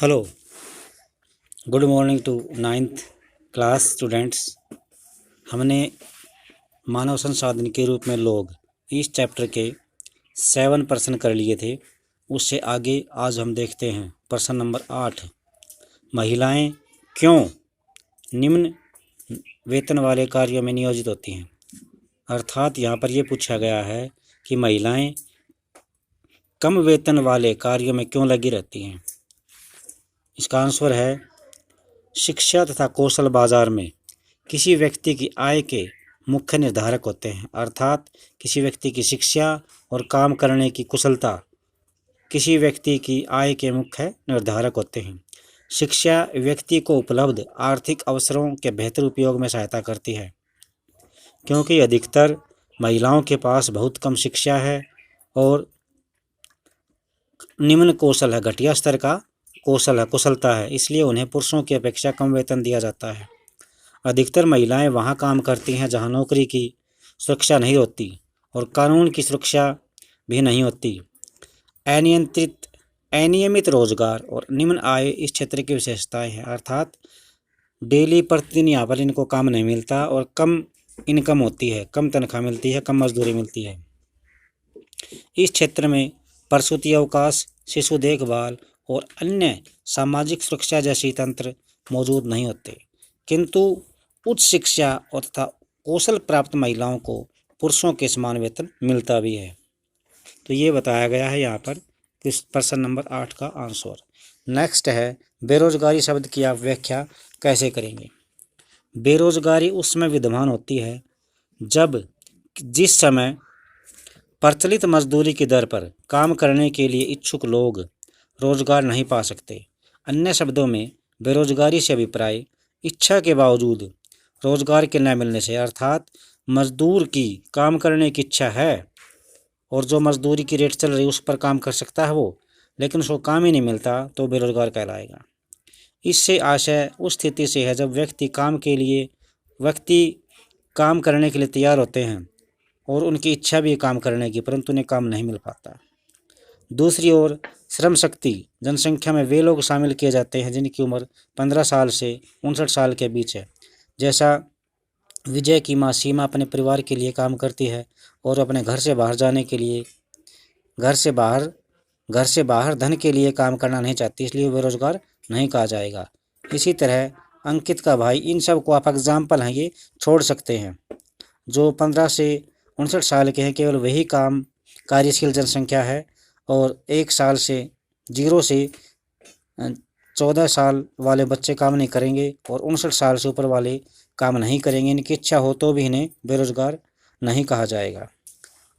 Hello, good morning to ninth class students. हमने मानव संसाधन के रूप में लोग इस चैप्टर के 7 प्रश्न कर लिए थे। उससे आगे आज हम देखते हैं प्रश्न नंबर 8। महिलाएं क्यों निम्न वेतन वाले कार्यों में नियोजित होती हैं। अर्थात यहाँ पर यह पूछा गया है कि महिलाएं कम वेतन वाले कार्यों में क्यों लगी रहती हैं। इसका आंसर है शिक्षा तथा कौशल बाजार में किसी व्यक्ति की आय के मुख्य निर्धारक होते हैं। अर्थात किसी व्यक्ति की शिक्षा और काम करने की कुशलता किसी व्यक्ति की आय के मुख्य निर्धारक होते हैं। शिक्षा व्यक्ति को उपलब्ध आर्थिक अवसरों के बेहतर उपयोग में सहायता करती है, क्योंकि अधिकतर महिलाओं के पास बहुत कम शिक्षा है और निम्न कौशल है, घटिया स्तर का कुशलता है, इसलिए उन्हें पुरुषों की अपेक्षा कम वेतन दिया जाता है। अधिकतर महिलाएं वहां काम करती हैं जहां नौकरी की सुरक्षा नहीं होती और कानून की सुरक्षा भी नहीं होती। अनियमित रोजगार और निम्न आय इस क्षेत्र की विशेषताएं हैं। अर्थात डेली प्रतिदिन यहाँ पर इनको काम नहीं मिलता और कम इनकम होती है, कम तनख्वाह मिलती है, कम मजदूरी मिलती है। इस क्षेत्र में प्रसूति अवकाश, शिशु देखभाल और अन्य सामाजिक सुरक्षा जैसी तंत्र मौजूद नहीं होते, किंतु उच्च शिक्षा और तथा कौशल प्राप्त महिलाओं को पुरुषों के समान वेतन मिलता भी है। तो ये बताया गया है यहाँ पर इस प्रश्न नंबर 8 का आंसर। नेक्स्ट है बेरोजगारी शब्द की आप व्याख्या कैसे करेंगे। बेरोजगारी उस समय विद्यमान होती है जिस समय प्रचलित मजदूरी की दर पर काम करने के लिए इच्छुक लोग रोजगार नहीं पा सकते। अन्य शब्दों में बेरोजगारी से अभिप्राय इच्छा के बावजूद रोजगार के न मिलने से। अर्थात मजदूर की काम करने की इच्छा है और जो मजदूरी की रेट चल रही उस पर काम कर सकता है वो, लेकिन उसको काम ही नहीं मिलता तो बेरोजगार कहलाएगा। इससे आशय उस स्थिति से है जब व्यक्ति काम करने के लिए तैयार होते हैं और उनकी इच्छा भी काम करने की, परंतु उन्हें काम नहीं मिल पाता। दूसरी ओर श्रम शक्ति जनसंख्या में वे लोग शामिल किए जाते हैं जिनकी उम्र 15 साल से 59 साल के बीच है। जैसा विजय की मां सीमा अपने परिवार के लिए काम करती है और अपने घर से बाहर धन के लिए काम करना नहीं चाहती, इसलिए वो बेरोजगार नहीं कहा जाएगा। इसी तरह अंकित का भाई, इन सब को आप एग्जाम्पल हैं, ये छोड़ सकते हैं। जो 15 से 59 साल के हैं केवल वही काम कार्यशील जनसंख्या है और 1 साल से 0 से 14 साल वाले बच्चे काम नहीं करेंगे और 59 साल से ऊपर वाले काम नहीं करेंगे। इनकी इच्छा हो तो भी इन्हें बेरोजगार नहीं कहा जाएगा।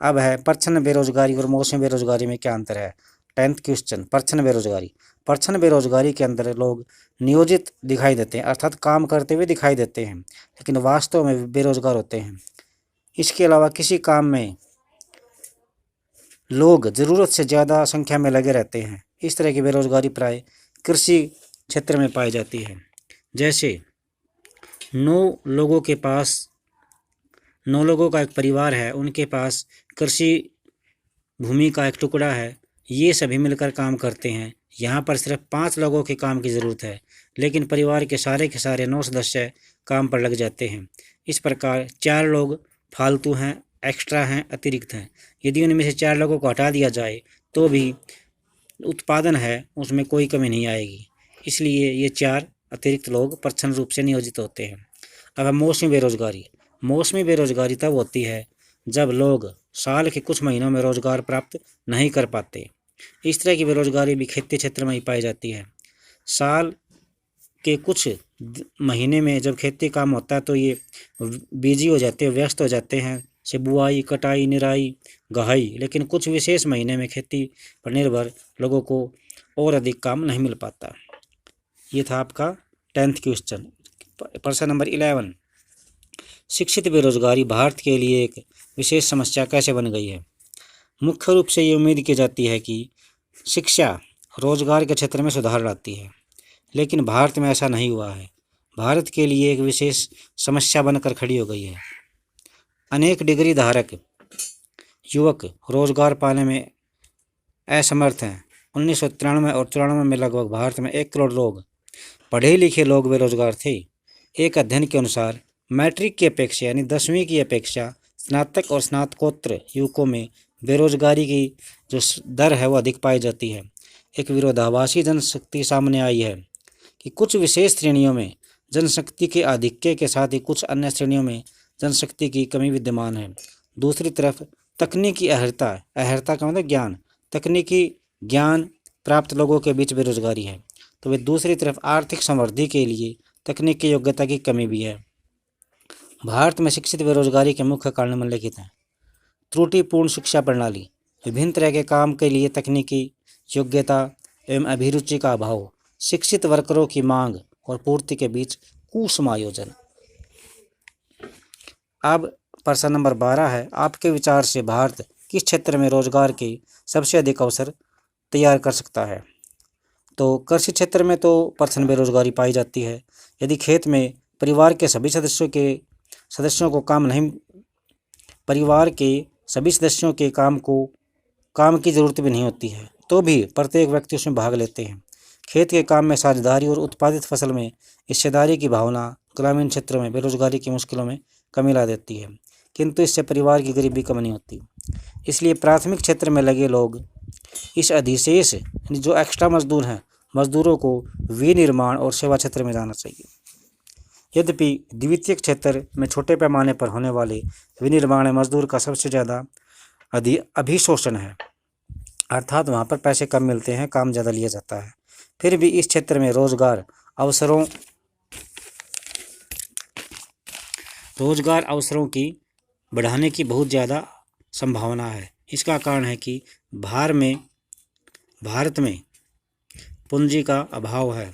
अब है प्रच्छन्न बेरोजगारी और मौसमी बेरोजगारी में क्या अंतर है। 10th क्वेश्चन, प्रच्छन्न बेरोजगारी के अंदर लोग नियोजित दिखाई देते हैं, अर्थात काम करते हुए दिखाई देते हैं, लेकिन वास्तव में बेरोजगार होते हैं। इसके अलावा किसी काम में लोग ज़रूरत से ज़्यादा संख्या में लगे रहते हैं। इस तरह की बेरोजगारी प्राय कृषि क्षेत्र में पाई जाती है। जैसे 9 लोगों का एक परिवार है, उनके पास कृषि भूमि का एक टुकड़ा है, ये सभी मिलकर काम करते हैं। यहाँ पर सिर्फ 5 लोगों के काम की ज़रूरत है, लेकिन परिवार के सारे 9 सदस्य काम पर लग जाते हैं। इस प्रकार 4 लोग फालतू हैं, एक्स्ट्रा हैं, अतिरिक्त हैं। यदि उनमें से 4 लोगों को हटा दिया जाए तो भी उत्पादन है उसमें कोई कमी नहीं आएगी, इसलिए ये 4 अतिरिक्त लोग प्रच्छन्न रूप से नियोजित होते हैं। अब मौसमी बेरोजगारी तब होती है जब लोग साल के कुछ महीनों में रोजगार प्राप्त नहीं कर पाते। इस तरह की बेरोजगारी भी खेती क्षेत्र में ही पाई जाती है। साल के कुछ महीने में जब खेती काम होता है तो ये बिजी हो जाते हैं, व्यस्त हो जाते हैं, से बुआई, कटाई, निराई, गहाई, लेकिन कुछ विशेष महीने में खेती पर निर्भर लोगों को और अधिक काम नहीं मिल पाता। ये था आपका 10th क्वेश्चन। प्रश्न नंबर 11, शिक्षित बेरोजगारी भारत के लिए एक विशेष समस्या कैसे बन गई है। मुख्य रूप से ये उम्मीद की जाती है कि शिक्षा रोजगार के क्षेत्र में सुधार लाती है, लेकिन भारत में ऐसा नहीं हुआ है। भारत के लिए एक विशेष समस्या बनकर खड़ी हो गई है। अनेक डिग्री धारक युवक रोजगार पाने में असमर्थ हैं 1993 और 94 में लगभग भारत में 1 करोड़ लोग, पढ़े लिखे लोग, बेरोजगार थे। एक अध्ययन के अनुसार मैट्रिक की अपेक्षा यानी 10वीं की अपेक्षा स्नातक और स्नातकोत्तर युवकों में बेरोजगारी की जो दर है वो अधिक पाई जाती है। एक विरोधाभासी जनशक्ति सामने आई है कि कुछ विशेष श्रेणियों में जनशक्ति के आधिक्य के साथ ही कुछ अन्य श्रेणियों में जनशक्ति की कमी विद्यमान है। दूसरी तरफ तकनीकी अहर्ता का मतलब ज्ञान, तकनीकी ज्ञान प्राप्त लोगों के बीच बेरोजगारी है। तो वे दूसरी तरफ आर्थिक समृद्धि के लिए तकनीकी योग्यता की कमी भी है। भारत में शिक्षित बेरोजगारी के मुख्य कारण निम्नलिखित हैं। त्रुटिपूर्ण शिक्षा प्रणाली, विभिन्न तरह के काम के लिए तकनीकी योग्यता एवं अभिरुचि का अभाव, शिक्षित वर्करों की मांग और पूर्ति के बीच कुसमायोजन। अब प्रश्न नंबर 12 है, आपके विचार से भारत किस क्षेत्र में रोजगार के सबसे अधिक अवसर तैयार कर सकता है? तो कृषि क्षेत्र में तो % बेरोजगारी पाई जाती है। यदि खेत में परिवार के सभी सदस्यों को काम की ज़रूरत भी नहीं होती है, तो भी प्रत्येक व्यक्ति उसमें भाग लेते हैं। खेत के काम में साझेदारी और उत्पादित फसल में हिस्सेदारी की भावना ग्रामीण क्षेत्रों में बेरोजगारी की मुश्किलों में कमी ला देती है, किंतु इससे परिवार की गरीबी कम नहीं होती। इसलिए प्राथमिक क्षेत्र में लगे लोग इस अधिशेष जो एक्स्ट्रा मजदूर हैं, मजदूरों को विनिर्माण और सेवा क्षेत्र में जाना चाहिए। यद्यपि द्वितीयक क्षेत्र में छोटे पैमाने पर होने वाले विनिर्माण मजदूर का सबसे ज़्यादा अभिशोषण है, अर्थात वहाँ पर पैसे कम मिलते हैं, काम ज़्यादा लिया जाता है। फिर भी इस क्षेत्र में रोजगार अवसरों की बढ़ाने की बहुत ज़्यादा संभावना है। इसका कारण है कि भारत में पूंजी का अभाव है।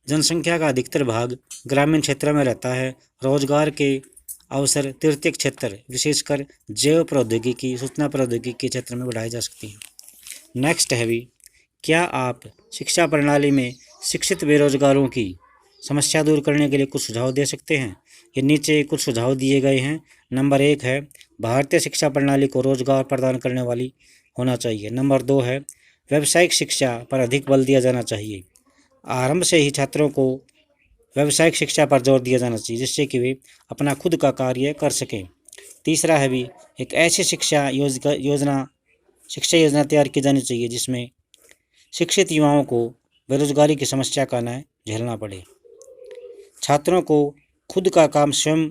जनसंख्या का अधिकतर भाग ग्रामीण क्षेत्रों में रहता है। रोजगार के अवसर तृतीयक क्षेत्र विशेषकर जैव प्रौद्योगिकी, सूचना प्रौद्योगिकी के क्षेत्र में बढ़ाई जा सकती हैं। नेक्स्ट है भी, क्या आप शिक्षा प्रणाली में शिक्षित बेरोजगारों की समस्या दूर करने के लिए कुछ सुझाव दे सकते हैं? ये नीचे कुछ सुझाव दिए गए हैं। नंबर 1 है, भारतीय शिक्षा प्रणाली को रोजगार प्रदान करने वाली होना चाहिए। नंबर 2 है, व्यावसायिक शिक्षा पर अधिक बल दिया जाना चाहिए। आरंभ से ही छात्रों को व्यावसायिक शिक्षा पर जोर दिया जाना चाहिए, जिससे कि वे अपना खुद का कार्य कर सकें। तीसरा है भी, एक ऐसी शिक्षा योजना तैयार की जानी चाहिए जिसमें शिक्षित युवाओं को बेरोजगारी की समस्या का न झेलना पड़े। छात्रों को खुद का काम स्वयं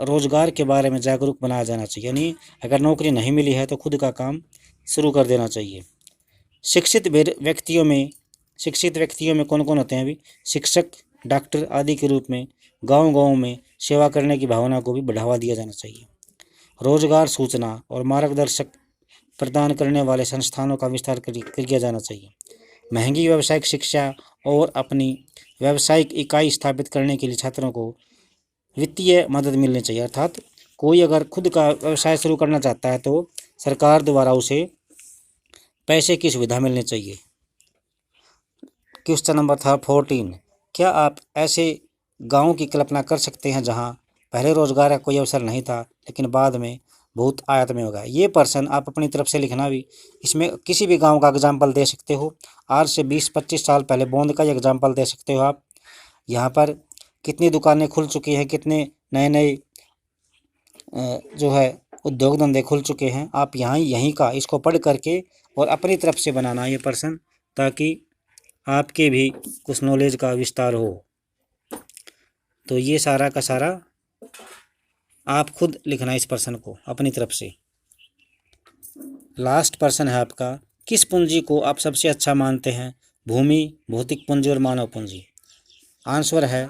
रोजगार के बारे में जागरूक बनाया जाना चाहिए, यानी अगर नौकरी नहीं मिली है तो खुद का काम शुरू कर देना चाहिए। शिक्षित व्यक्तियों में कौन कौन होते हैं? भी शिक्षक, डॉक्टर आदि के रूप में गांव-गांव में सेवा करने की भावना को भी बढ़ावा दिया जाना चाहिए। रोजगार सूचना और मार्गदर्शक प्रदान करने वाले संस्थानों का विस्तार किया जाना चाहिए। महंगी व्यावसायिक शिक्षा और अपनी व्यावसायिक इकाई स्थापित करने के लिए छात्रों को वित्तीय मदद मिलनी चाहिए, अर्थात कोई अगर खुद का व्यवसाय शुरू करना चाहता है तो सरकार द्वारा उसे पैसे की सुविधा मिलनी चाहिए। क्वेश्चन नंबर था 14, क्या आप ऐसे गांव की कल्पना कर सकते हैं जहां पहले रोजगार का कोई अवसर नहीं था लेकिन बाद में बहुत आयत में होगा? ये प्रश्न आप अपनी तरफ से लिखना भी, इसमें किसी भी गांव का एग्जाम्पल दे सकते हो। आज से 20-25 साल पहले बोंद का एग्जाम्पल दे सकते हो आप। यहाँ पर कितनी दुकानें खुल चुकी हैं, कितने नए जो है उद्योग धंधे खुल चुके हैं। आप यहीं का इसको पढ़ करके और अपनी तरफ से बनाना ये प्रश्न, ताकि आपके भी कुछ नॉलेज का विस्तार हो। तो ये सारा का सारा आप खुद लिखना इस प्रश्न को अपनी तरफ से। लास्ट प्रश्न है आपका, किस पूंजी को आप सबसे अच्छा मानते हैं? भूमि, भौतिक पूंजी और मानव पूंजी। आंसर है,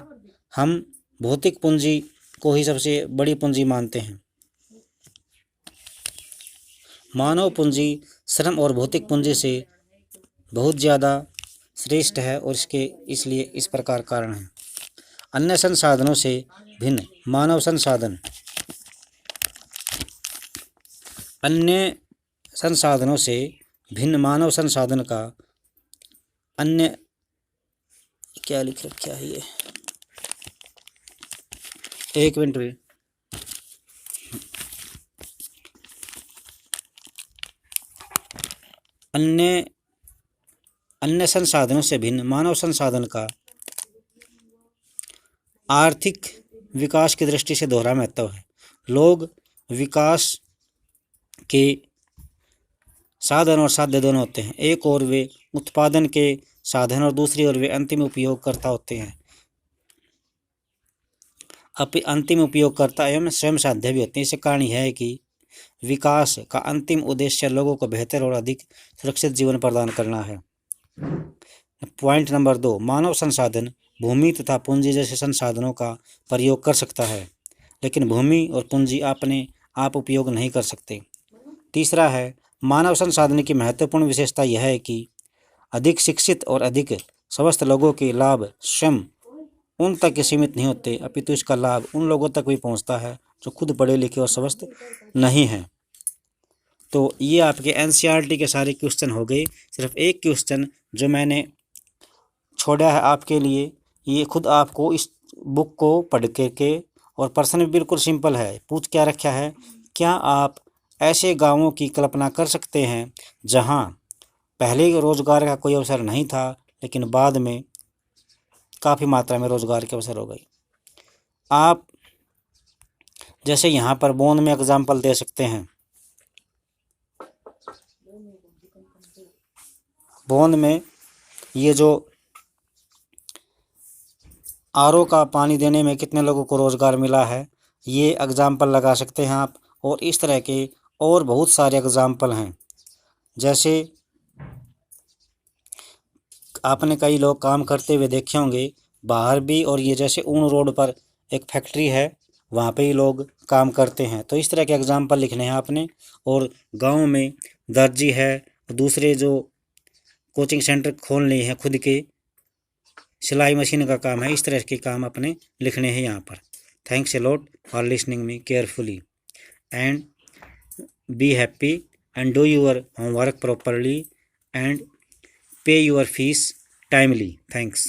हम भौतिक पूंजी को ही सबसे बड़ी पूंजी मानते हैं। मानव पूंजी श्रम और भौतिक पूंजी से बहुत ज़्यादा श्रेष्ठ है और इसलिए इस प्रकार कारण है। अन्य संसाधनों से भिन्न मानव संसाधन का अन्य क्या लिख रखा है ये, एक मिनट में। अन्य अन्य संसाधनों से भिन्न मानव संसाधन का आर्थिक विकास की दृष्टि से दोहरा महत्व है। लोग विकास के साधन और साध्य दोनों होते हैं। एक और वे उत्पादन के साधन और दूसरी ओर वे अंतिम उपयोगकर्ता होते हैं। अंतिम उपयोगकर्ता एवं स्वयं साध्य भी होते हैं। इससे कारण यह है कि विकास का अंतिम उद्देश्य लोगों को बेहतर और अधिक सुरक्षित जीवन प्रदान करना है। पॉइंट नंबर 2, मानव संसाधन भूमि तथा पूंजी जैसे संसाधनों का प्रयोग कर सकता है, लेकिन भूमि और पूंजी अपने आप उपयोग नहीं कर सकते। तीसरा है, मानव संसाधन की महत्वपूर्ण विशेषता यह है कि अधिक शिक्षित और अधिक स्वस्थ लोगों के लाभ स्वयं उन तक सीमित नहीं होते, अपितु इसका लाभ उन लोगों तक भी पहुंचता है जो खुद पढ़े लिखे और स्वस्थ नहीं हैं। तो ये आपके एनसीईआरटी के सारे क्वेश्चन हो गए। सिर्फ एक क्वेश्चन जो मैंने छोड़ा है आपके लिए, ये खुद आपको इस बुक को पढ़ के और प्रश्न भी बिल्कुल सिंपल है। पूछ क्या रखा है, क्या आप ऐसे गांवों की कल्पना कर सकते हैं जहां पहले रोजगार का कोई अवसर नहीं था, लेकिन बाद में काफ़ी मात्रा में रोजगार के अवसर हो गए। आप जैसे यहाँ पर बोन में एग्जाम्पल दे सकते हैं। बोन में ये जो आरओ का पानी देने में कितने लोगों को रोजगार मिला है, ये एग्जाम्पल लगा सकते हैं आप। और इस तरह के और बहुत सारे एग्जाम्पल हैं। जैसे आपने कई लोग काम करते हुए देखे होंगे बाहर भी, और ये जैसे ऊन रोड पर एक फैक्ट्री है, वहाँ पे ही लोग काम करते हैं। तो इस तरह के एग्जाम्पल लिखने हैं आपने। और गांव में दर्जी है, दूसरे जो कोचिंग सेंटर खोलने हैं खुद के, सिलाई मशीन का काम है, इस तरह के काम अपने लिखने हैं यहाँ पर। Thanks a lot for listening me carefully and be happy and do your homework properly and pay your fees timely. Thanks.